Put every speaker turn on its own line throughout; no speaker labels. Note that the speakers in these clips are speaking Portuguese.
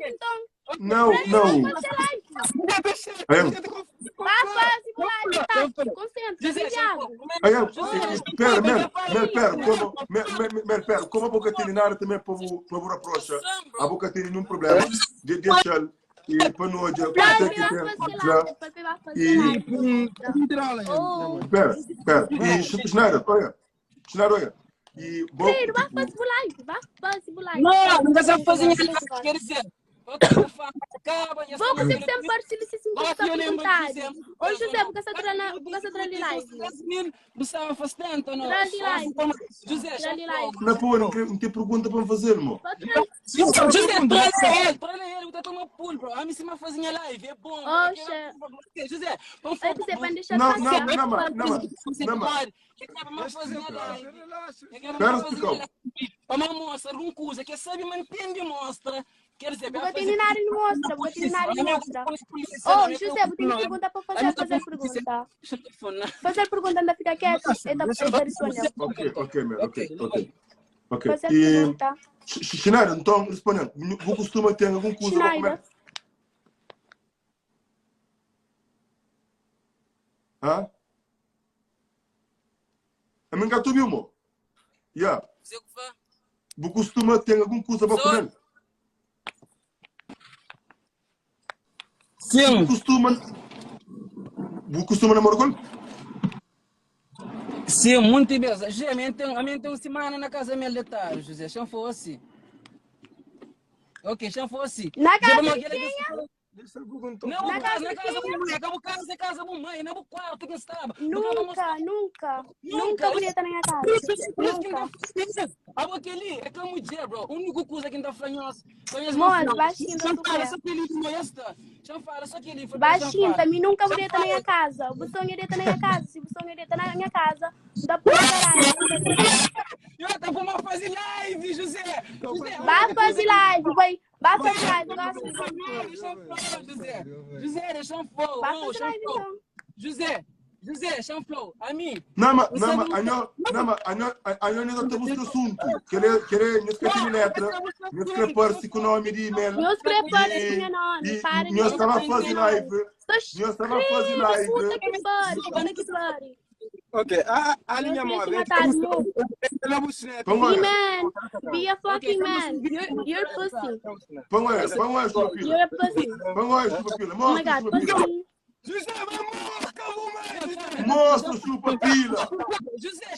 então.
Não. Pera, como a boca tem nada também para o approcha, a boca tem nenhum problema, deixa e para nós já pera, e Schneider, olha, e bom,
não dá fazer nada, quer dizer. Vou
sempre partilhar se perguntar. Ô José, porque você está ali live?
Você faz tanto, não? José,
não tem pergunta para fazer, irmão.
José, para ele, eu estou tomando pulo, bro. A mim se me fazia live, é bom. José, vamos
fazer.
Vamos mostrar uma coisa que sabe manter mostra. Quer dizer,
vou ter nada em mostra, Oh, José, vou ter pergunta para fazer pergunta. Fazer pergunta ainda fica quieto, ainda responder.
Ok.
Fazer pergunta.
Schneider, então, respondendo, você costuma ter algum curso para comer? Hã? A mim cá tu viu, mo? Já. Você costuma ter algum curso para comer?
Sim.
Você costuma namorar com?
Sim, muito bem. A minha tem uma semana na casa minha de tarde, José. Se não fosse. Ok, se não fosse.
Na casa de quem?
Não, na casa de casa da mamãe, não quarto que estava.
Nunca podia estar na minha casa.
Aquele é como dizer, bro. A única coisa que ainda faz
Moço, baixinho da baixinho, também nunca podia estar na minha casa. Você não iria estar na minha casa. Se você não iria estar na minha casa, dá para caralho.
Eu até vou fazer live, José.
Vai fazer live, vai fazer live.
José, deixa um flow.
Vai fazer live, então.
José, chanflow, a mim.
Não, mas não temos esse assunto. Querer, não escrever letra, não escrever com o nome de e-mail.
Não escrever com o nome, para de
não estava a fazer live. Não estava a fazer live.
Puta que pare.
Ok, a linha móvel.
Man, be a fucking man. You're pussy.
Põe aí, sua filha.
You're a pussy.
Põe aí, sua filha.
Oh my God, pussy.
Mostra chupa pila.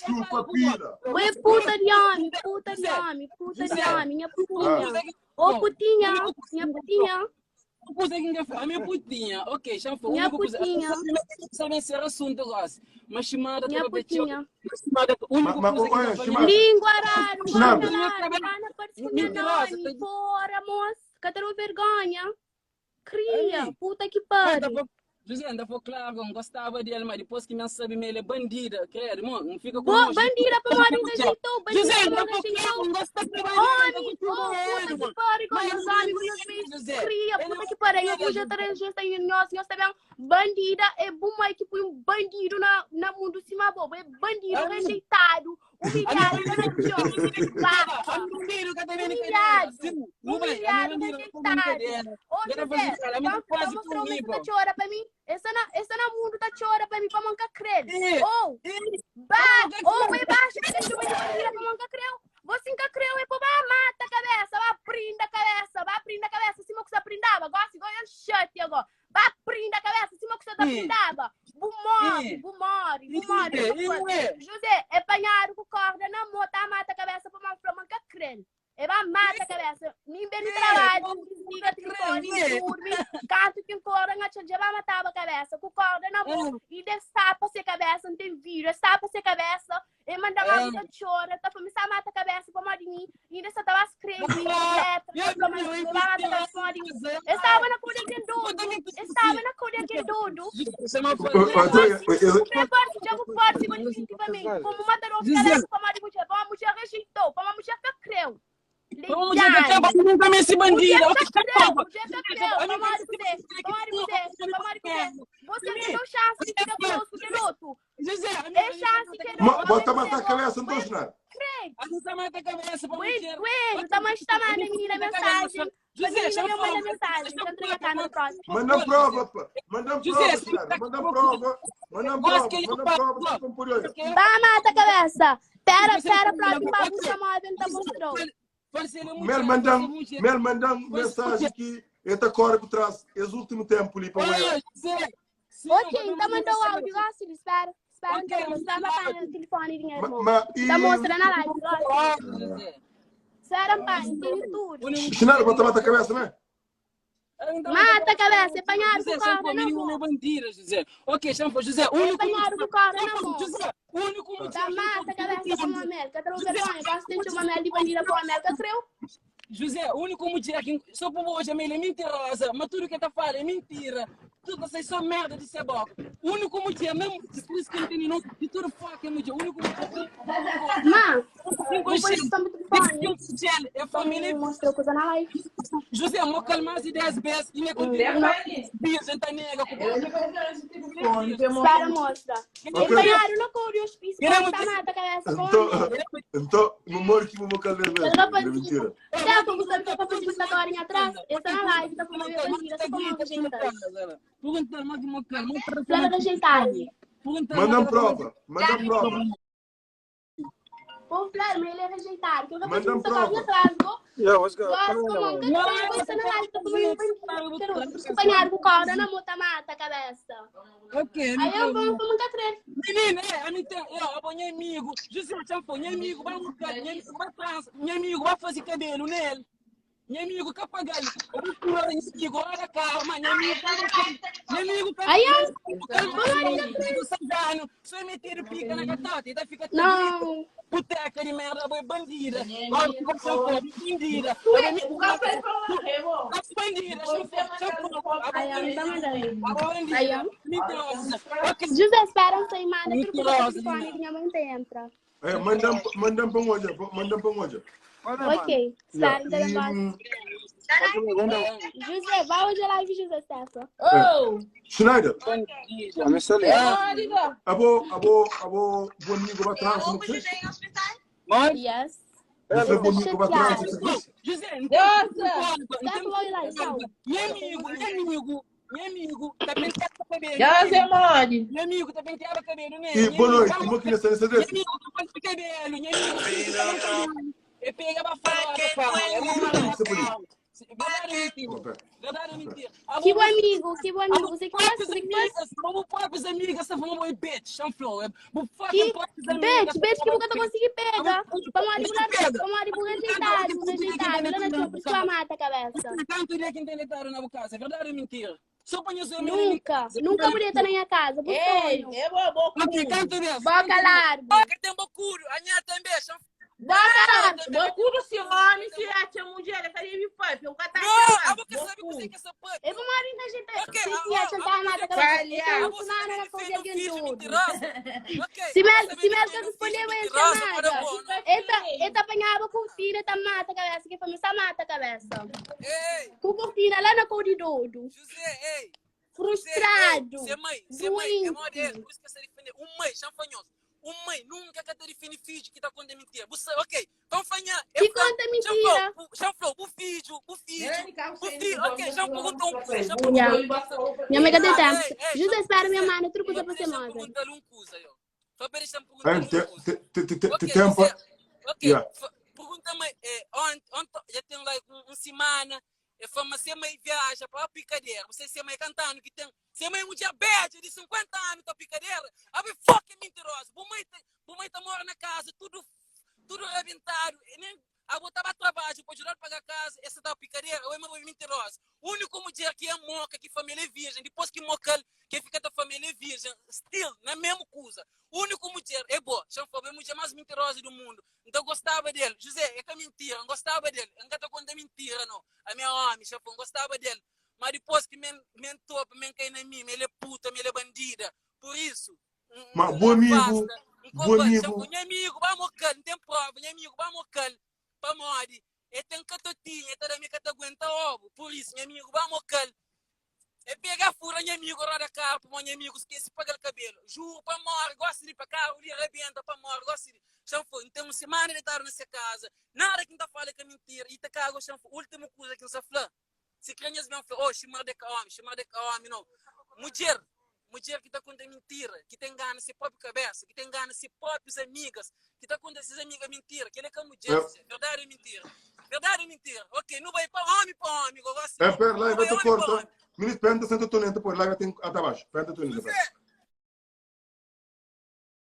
Chupa pila.
Ué, puta de homem, minha putinha. Ô, putinha, minha putinha.
A minha putinha, ok, já foi.
Minha putinha.
Sabe esse assunto, mas chamada
minha putinha.
Língua
rara, não parece minha nome. Fora, moça, cadê a vergonha? Cria, puta que pariu.
José, ainda foi claro, não gostava dele, mas depois que me sabe, ele é bandida, quer, irmão, não fica com
bandida para morar em rejeitou,
José, ainda foi claro, não gostava de
homem, puta que pariu, com os amigos, cria, puta que pariu, eu já rejeitei nós também, bandida, é bom, que põe um bandido na mundo cima bobo, é bandido rejeitado, humilhado, humilhado, rejeitado. Ô, José, vamos mostrar uma coisa que chora para mim. Essa na mundo tá chora para mim para mancar creme. Ou é baixo que deixa eu ir para mancar creme. Você nunca creu é para mata a cabeça, vai prenda a cabeça, se você prendava, gosta de ganhar shut agora. Vai prenda a cabeça, se você tá prendava. Bumore. José, é panhado com corda na moto, mata a cabeça para mancar creme. Ela mata a cabeça. Ninguém trabalha, desliga o telefone, dorme, canto que corda, já vai matar a cabeça. Com corda na mão, e destapa a cabeça, não tem vídeo, destapa a cabeça, e manda uma vida de choro, tá começando a matar a cabeça para Marinho, e ainda estava escrevendo, estava na cura de dodo, como mataram os caras para Marinho, a mulher rejeitou, para a mulher que creu.
Nunca me esse bandido.
Você me deu chance de ficar conosco, garoto.
José,
é chance de
bota a cabeça, não estou
Ué, tá mais chamada, menina, mensagem.
José, já
minha mãe mensagem. Já entrega cá no próximo.
Manda prova, pá. Manda prova, Sinara. Manda prova. Manda prova.
Vai, mata a cabeça. Pera, próximo babu chamado, ele tá mostrou.
Mel mandam mensagem que ele tá corre por trás. Esse último tempo ali para o
Ok, então mandou o áudio, gosto, espera. Espera, então, vai para o telefone, dinheiro. Tá mostrando a live, gosto. Espera, pai, entende tudo.
Sinara, mata a cabeça, né?
Mata a cabeça, apanharam com o carro,
não é bandida, José. Ok, Xanfo, José,
apanharam com o carro, não,
José, o único motivo...
Tá, mata a cabeça com uma América, trouxe vergonha, gosto de uma América de bandida com a América, creu?
José, o único motivo aqui, só por hoje, é mentirosa, mas tudo que tá falando é mentira. Tudo vocês são merda de cebola. O único motivo, mesmo por isso que não tem não, de tudo foca é motivo. O único motivo.
Mas, depois estamos telefone.
É a família.
Mostrou coisa na live.
José, vou calmar as ideias vezes e me continua. Bisa, tá nega.
Espera, mostra. Apanharam no cor e os pisos. Tá mata a cabeça com
então, no moro que vou calmar. É mentira.
Tá, como você tá fazendo essa horinha atrás? Eu tô na live, tá falando minha bandida, tá falando gente.
Perguntar mais uma calma.
Leva da ajeitar.
Manda prova. Manda prova.
Pô, Flávio, ele é rejeitado. Eu
Manda prova.
Yeah, what's good?
Apanhado com o corda na muta mata a cabeça.
Ok.
Aí eu vou nunca crer.
Menina, eu amigo. José, meu amigo vai lutar, meu amigo vai fazer cabelo nele. Meu amigo que apagar. Eu vou pular em cima, olha calma, meu amigo tá.
Aí eu.
Só meter pica na gatata e daí fica
Não.
Boteca de merda, foi bandida. Agora ficou só bandida. Bandida,
José, espera um sem manda que o telefone minha mãe entra.
Mandam para onde?
Ok, espera, José, vai hoje a live, José Stefan.
Schneider.
I'm sorry.
Abo, bom amigo vai atrás.
Yes.
Você bom amigo vai atrás.
José, meu amigo, tá penteado o cabelo. Meu amigo, tá penteado o cabelo, né?
E boa noite, como que nessa
Meu amigo, tá penteado o cabelo, meu amigo. Eu pego a Verdade ou mentira?
Que bom amigo. Você que
Vamos amigas, você falou oi bitch, chanflou.
Bitch, que nunca consegui pegar. Vamos ali por rejeitar. Não, por isso que ela mata a cabeça.
Tanto iria que entendetaram na casa, é verdade ou mentira? Só põe os
Nunca podia estar na minha casa.
Ei, eu vou
boca larga.
Boca tem bocuro, a minha também,
Bocuro se homem, se a mulher, cadê me pai? Eu vou
não, a boca sabe que você quer essa pãe.
Eu vou morar na gente.
Ok,
se mesmo que eu escolher, eu ia Ele apanhava com filha, tá mata a cabeça. Que família mata a cabeça. Com cortina lá na cor de dodo.
José, ei.
Frustrado.
Você mãe, é modelo. Por isso que você defende. Mãe, chanfanhoso. Mãe nunca quer te definir filho que tá com mentira. Você, ok, vamos fanhar.
Que conta mentira?
Já falou, o filho. Ok, já perguntou um coisa.
Minha amiga tem tempo. José, espera minha mãe, tudo coisa pra você manda.
Pergunta-lhe um coisa, eu. Só para deixar perguntar.
Tempo.
Ok, pergunta-me, ontem já tem lá uma semana. Eu falo, mas você mãe viaja para a picadeira. Você se mãe cantando que tem. Se mãe é um diabetes de 50 anos, tá picadeira. A mãe é mentirosa. A mãe tá mora na casa, tudo arrebentado. A mãe tava trabalhando, pode jurar pagar a casa. Essa tá picadeira, a mãe é mentirosa. O único mulher que é moca, que família é virgem. Depois que moca, que fica da família é virgem. Still, na mesma coisa. O único mulher é boa. É a mulher mais mentirosa do mundo. Então eu gostava dele. José, é que é mentira. Eu gostava dele. Eu não tô contando mentira, não. A minha homem, eu gostava dele. Mas depois que me topa, me cai na mim, ele é puta, ele é bandida. Por isso.
Mas bom amigo.
Meu amigo, vamos cal, não tem prova. Meu amigo, vamos cal. Para morrer. Ele tem catotinha, ele também que aguenta ovo. Por isso, meu amigo, vamos cal. É pegar fura, meu amigo, roda carro, meu amigo, esquece de pagar o cabelo. Juro, para morrer, gosto de ir para carro, ele arrebenta para morrer, gosto de Chanfo, então uma semana ele tá nessa casa. Nada que não fala que é mentira. E te cago, chanfo, última coisa que você fala. Se crianças mesmo falam, oh, chamar de homem, não. Mulher que está contando mentira, que tem gana se própria cabeça, que tem gana se próprias amigas, que está contando essas amigas mentira, que ele é como mulher, verdade é mentira. Verdade é mentira. Ok, não vai para homem, amigo.
Pera, lá vai te cortar. Ministro, penda senta tu lento, por lá tem até baixo. Penda tu lento.